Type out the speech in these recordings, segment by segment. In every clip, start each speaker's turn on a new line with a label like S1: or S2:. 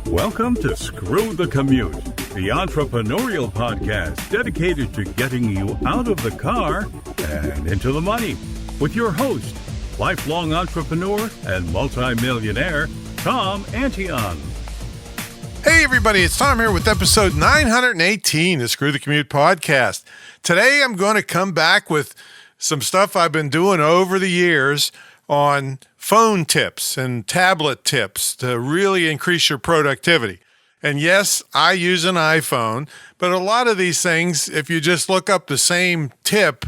S1: Welcome to Screw the Commute, the entrepreneurial podcast dedicated to getting you out of the car and into the money. With your host, lifelong entrepreneur and multimillionaire, Tom Antion.
S2: Hey everybody, it's Tom here with episode 918 of Screw the Commute podcast. Today I'm going to come back with some stuff I've been doing over the years on phone tips and tablet tips to really increase your productivity. And yes, I use an iPhone, but a lot of these things, if you just look up the same tip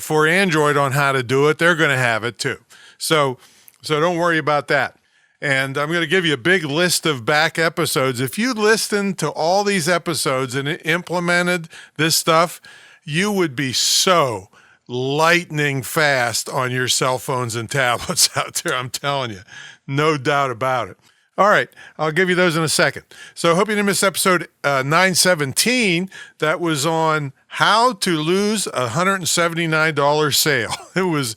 S2: for Android on how to do it, they're going to have it too. So don't worry about that. And I'm going to give you a big list of back episodes. If you listened to all these episodes and implemented this stuff, you would be so lightning fast on your cell phones and tablets out there. I'm telling you, no doubt about it. All right, I'll give you those in a second. So I hope you didn't miss episode 917. That was on how to lose a $179 sale. It was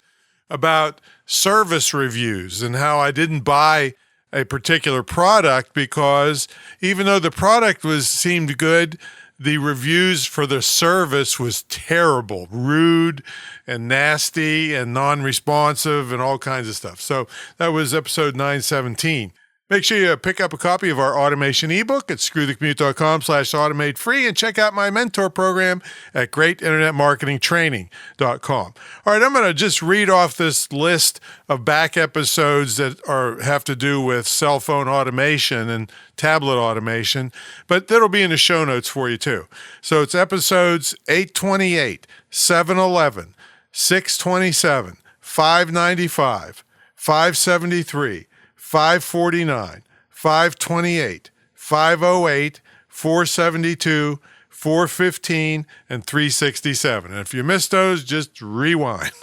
S2: about service reviews and how I didn't buy a particular product because even though the product seemed good, the reviews for the service was terrible, rude and nasty and non-responsive and all kinds of stuff. So that was episode 917. Make sure you pick up a copy of our automation ebook at screwthecommute.com/automate free and check out my mentor program at greatinternetmarketingtraining.com. All right, I'm going to just read off this list of back episodes that have to do with cell phone automation and tablet automation, but that'll be in the show notes for you too. So it's episodes 828, 711, 627, 595, 573, 549, 528, 508, 472, 415, and 367. And if you missed those, just rewind.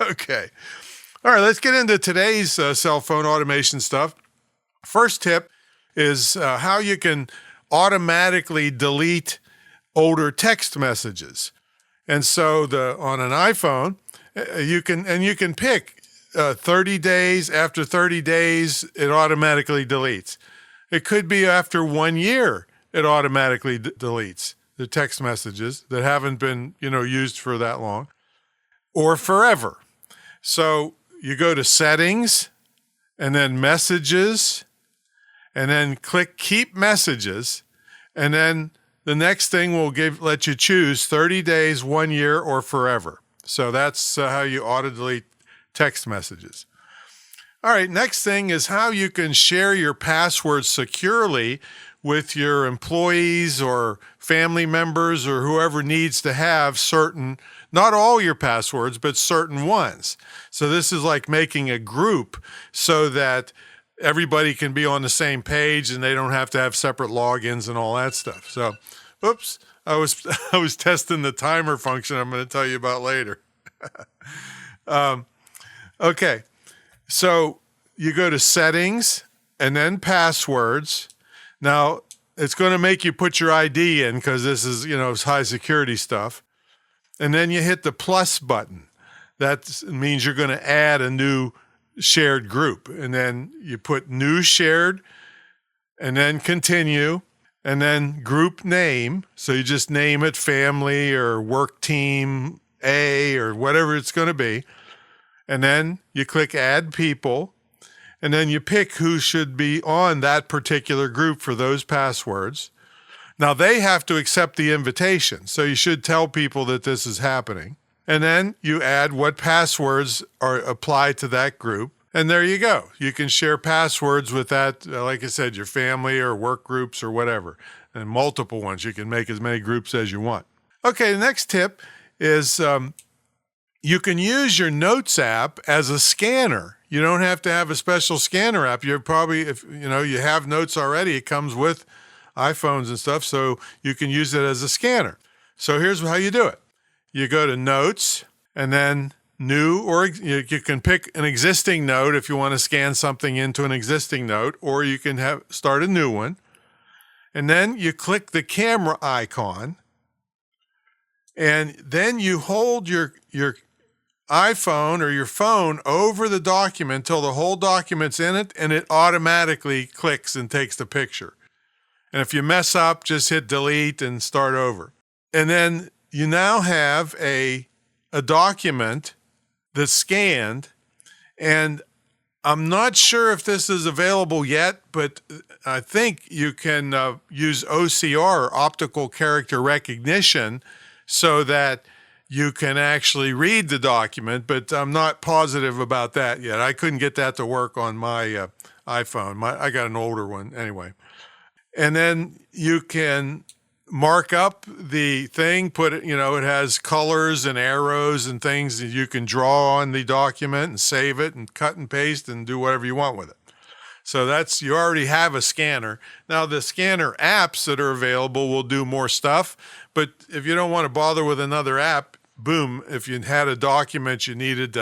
S2: Okay. All right, let's get into today's cell phone automation stuff. First tip is how you can automatically delete older text messages. And so on an iPhone, you can pick 30 days. After 30 days, it automatically deletes. It could be after 1 year, it automatically deletes the text messages that haven't been, used for that long, or forever. So you go to settings and then messages and then click keep messages. And then the next thing will let you choose 30 days, 1 year, or forever. So that's how you auto delete text messages. All right, next thing is how you can share your passwords securely with your employees or family members or whoever needs to have certain, not all your passwords, but certain ones. So this is like making a group so that everybody can be on the same page and they don't have to have separate logins and all that stuff. So, oops, I was testing the timer function I'm going to tell you about later. Okay, so you go to settings and then passwords. Now, it's going to make you put your ID in because this is, it's high security stuff. And then you hit the plus button. That means you're going to add a new shared group. And then you put new shared and then continue and then group name. So you just name it family or work team A or whatever it's going to be. And then you click add people, and then you pick who should be on that particular group for those passwords. Now they have to accept the invitation, so you should tell people that this is happening. And then you add what passwords are applied to that group, and there you go. You can share passwords with that, like I said, your family or work groups or whatever, and multiple ones. You can make as many groups as you want. Okay, the next tip is you can use your Notes app as a scanner. You don't have to have a special scanner app. You're probably, if you have Notes already, it comes with iPhones and stuff, so you can use it as a scanner. So here's how you do it. You go to Notes and then New, or you can pick an existing note if you want to scan something into an existing note, or you can start a new one. And then you click the camera icon, and then you hold your iPhone or your phone over the document until the whole document's in it, and it automatically clicks and takes the picture. And if you mess up, just hit delete and start over. And then you now have a document that's scanned. And I'm not sure if this is available yet, but I think you can use OCR, optical character recognition, so that you can actually read the document, but I'm not positive about that yet. I couldn't get that to work on my iPhone. I got an older one anyway. And then you can mark up the thing, put it, it has colors and arrows and things that you can draw on the document and save it and cut and paste and do whatever you want with it. So you already have a scanner. Now the scanner apps that are available will do more stuff, but if you don't want to bother with another app, boom, if you had a document you needed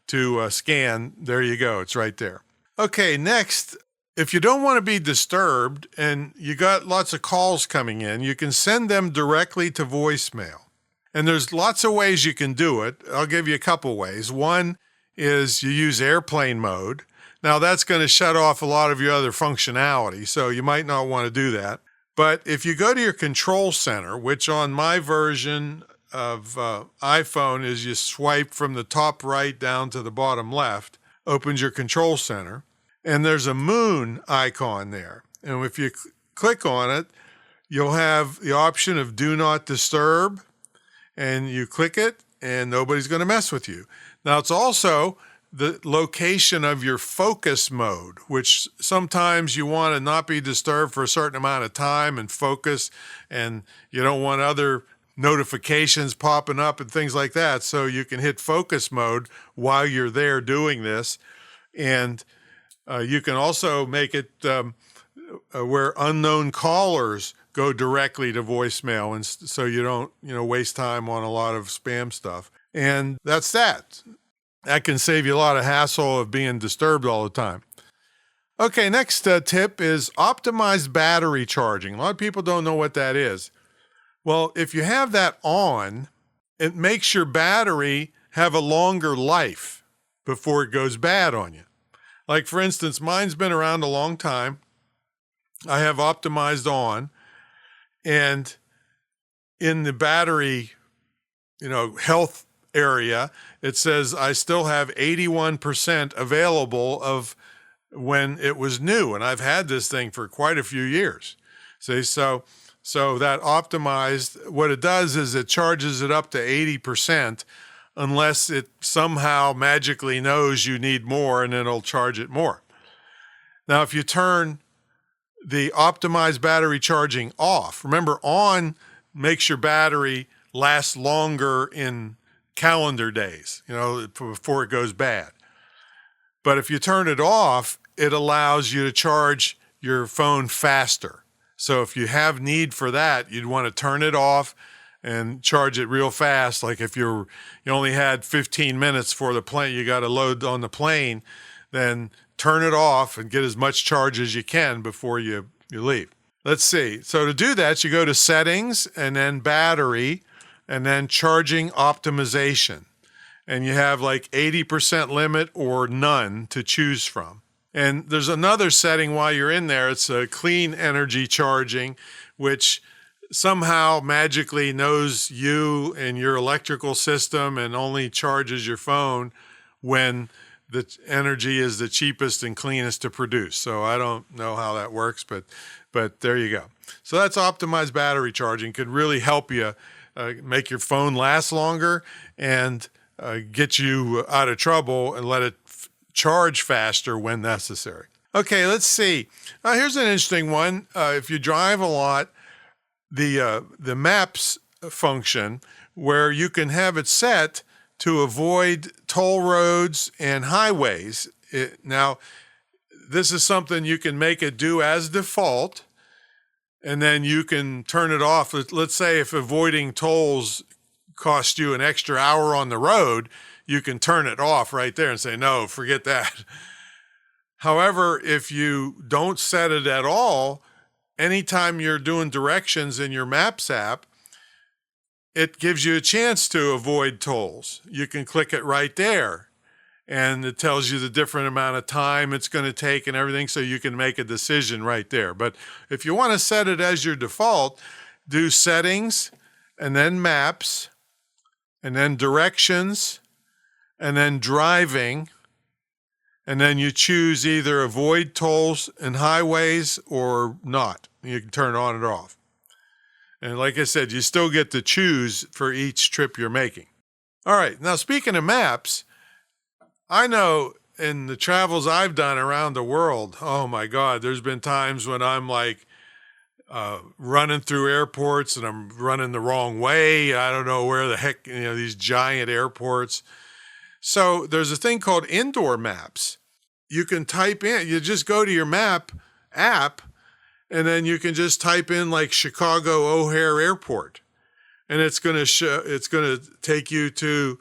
S2: to scan, there you go, it's right there. Okay, next, if you don't want to be disturbed and you got lots of calls coming in, you can send them directly to voicemail. And there's lots of ways you can do it. I'll give you a couple ways. One is you use airplane mode. Now that's going to shut off a lot of your other functionality, so you might not want to do that. But if you go to your control center, which on my version of iPhone is you swipe from the top right down to the bottom left, opens your control center, and there's a moon icon there. And if you click on it, you'll have the option of do not disturb, and you click it, and nobody's going to mess with you. Now it's also the location of your focus mode, which sometimes you want to not be disturbed for a certain amount of time and focus, and you don't want other notifications popping up and things like that. So you can hit focus mode while you're there doing this. And you can also make it where unknown callers go directly to voicemail, and so you don't, waste time on a lot of spam stuff. And that's that. That can save you a lot of hassle of being disturbed all the time. Okay, next tip is optimized battery charging. A lot of people don't know what that is. Well, if you have that on, it makes your battery have a longer life before it goes bad on you. Like, for instance, mine's been around a long time. I have optimized on, and in the battery, health area, it says I still have 81% available of when it was new, and I've had this thing for quite a few years. See, so that optimized, what it does is it charges it up to 80% unless it somehow magically knows you need more, and then it'll charge it more. Now, if you turn the optimized battery charging off, remember, on makes your battery last longer in calendar days, before it goes bad. But if you turn it off, it allows you to charge your phone faster. So if you have need for that, you'd want to turn it off and charge it real fast. Like if you only had 15 minutes for the plane, you got to load on the plane, then turn it off and get as much charge as you can before you leave. Let's see. So to do that, you go to settings and then battery and then charging optimization. And you have like 80% limit or none to choose from. And there's another setting while you're in there. It's a clean energy charging, which somehow magically knows you and your electrical system and only charges your phone when the energy is the cheapest and cleanest to produce. So I don't know how that works, but there you go. So that's optimized battery charging. Could really help you make your phone last longer and get you out of trouble and let it charge faster when necessary. Okay, let's see. Here's an interesting one. If you drive a lot, the maps function, where you can have it set to avoid toll roads and highways. Now, this is something you can make it do as default, and then you can turn it off. Let's say if avoiding tolls cost you an extra hour on the road, you can turn it off right there and say, no, forget that. However, if you don't set it at all, anytime you're doing directions in your Maps app, it gives you a chance to avoid tolls. You can click it right there and it tells you the different amount of time it's going to take and everything, so you can make a decision right there. But if you want to set it as your default, do settings, and then maps, and then directions, and then driving, and then you choose either avoid tolls and highways or not. You can turn it on and off. And like I said, you still get to choose for each trip you're making. All right, now speaking of maps, I know in the travels I've done around the world, oh my God, there's been times when I'm like running through airports and I'm running the wrong way. I don't know where the heck, these giant airports. So there's a thing called indoor maps. You can type in, you just go to your map app, and then you can just type in like Chicago O'Hare Airport. And it's going to take you to,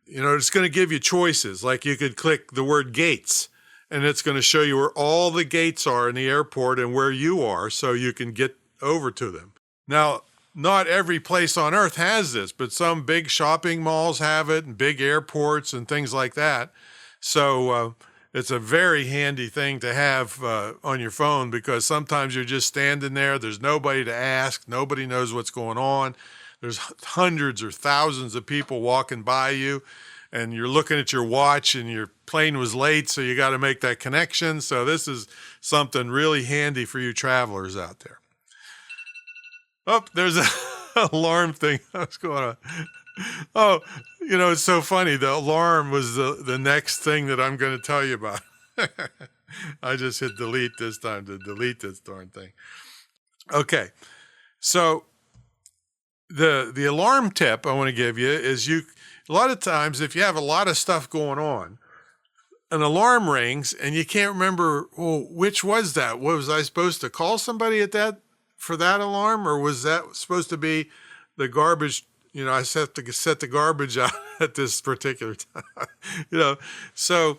S2: it's going to give you choices. Like you could click the word gates, and it's going to show you where all the gates are in the airport and where you are, so you can get over to them. Now, not every place on earth has this, but some big shopping malls have it, and big airports and things like that. So it's a very handy thing to have on your phone, because sometimes you're just standing there. There's nobody to ask. Nobody knows what's going on. There's hundreds or thousands of people walking by you, and you're looking at your watch and your plane was late, so you got to make that connection. So this is something really handy for you travelers out there. Oh, there's an alarm thing. What's going on? Oh, it's so funny. The alarm was the next thing that I'm going to tell you about. I just hit delete this time to delete this darn thing. Okay, so the alarm tip I want to give you is a lot of times if you have a lot of stuff going on, an alarm rings and you can't remember, which was that? Was I supposed to call somebody for that alarm, or was that supposed to be the garbage? I have to set the garbage out at this particular time. So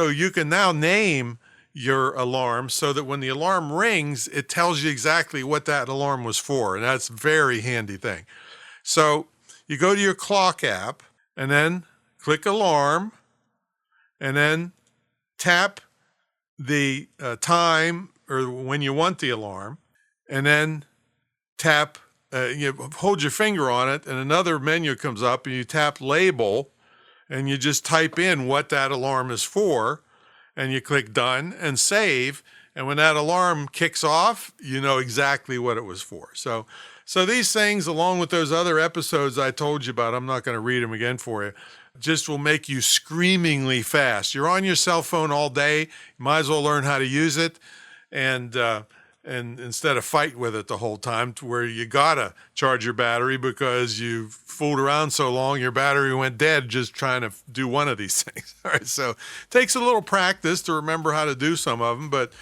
S2: you can now name your alarm so that when the alarm rings, it tells you exactly what that alarm was for. And that's a very handy thing. So you go to your clock app and then click alarm, and then tap the time or when you want the alarm, and then tap, you hold your finger on it, and another menu comes up, and you tap label, and you just type in what that alarm is for, and you click done and save. And when that alarm kicks off, you know exactly what it was for. So these things, along with those other episodes I told you about, I'm not going to read them again for you, just will make you screamingly fast. You're on your cell phone all day. You might as well learn how to use it. And instead of fight with it the whole time, to where you gotta charge your battery because you fooled around so long, your battery went dead just trying to do one of these things. All right, so it takes a little practice to remember how to do some of them, but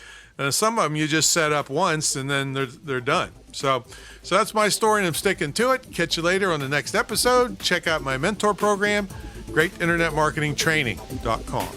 S2: some of them you just set up once and then they're done. So that's my story, and I'm sticking to it. Catch you later on the next episode. Check out my mentor program, greatinternetmarketingtraining.com.